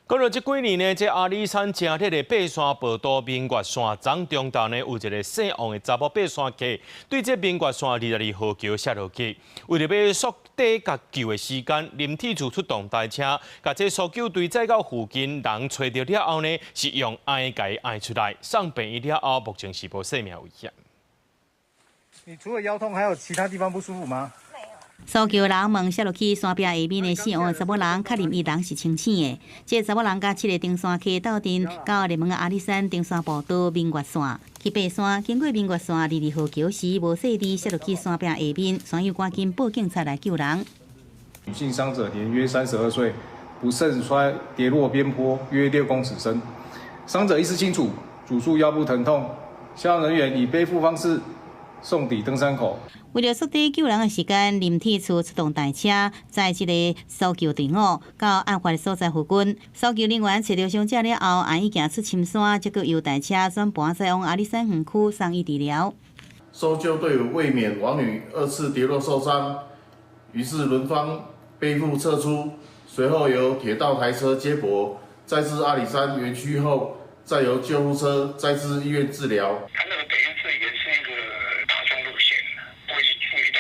讲到这几年呢，这阿里山正铁的爬山步道明月山庄中头呢，有一个姓王的查某爬山客，对这明月山22号桥写落去，为了要缩短甲救的时间，林体处出动大车，甲这搜救队载到附近，人找到了后呢，是用爱甲伊爱出来，送病院了后，目前是无生命危险。你除了腰痛，还有其他地方不舒服吗？ 搜救人问写落去山壁下面的姓王的查某人，确认伊人是清醒的。这查某人甲7个登山客斗阵到热门的阿里山登山步道明月山去爬山，经过明月山22号桥时，无细滴写落去山壁下面，山友赶紧报警才来救人。女性伤者年约32岁，不慎摔跌落边坡约6公尺深，伤者意识清楚，主诉腰部疼痛，消防人员以背负方式送抵登山口。 为了缩短救人的时间，林体处出动大车，载这个搜救队伍到案发的所在附近。搜救人员找到伤者了后，按伊行出深山，结果由大车转搬再往阿里山园区送医治疗。搜救队为免王女2次跌落受伤，于是轮番背负撤出，随后由铁道台车接驳，载至阿里山园区后，再由救护车载至医院治疗。 它那个等于是也是一个爬山路线，不会注意到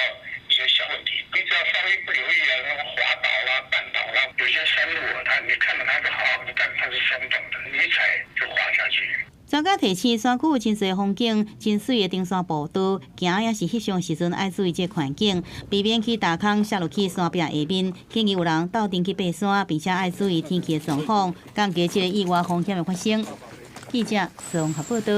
一些小问题。你只要稍微不留意啊，那个滑倒啦、绊倒啦，有些山路啊，你看到它是好好的，但它是松动的，你一踩就滑下去。专家提醒，山区有真侪风景、真水的登山步道，行也是翕相时阵爱注意这环境，避免去大坑下落去山壁下面。建议有人斗阵去爬山，并且爱注意天气的状况，降低这个意外风险的发生。记者综合报道。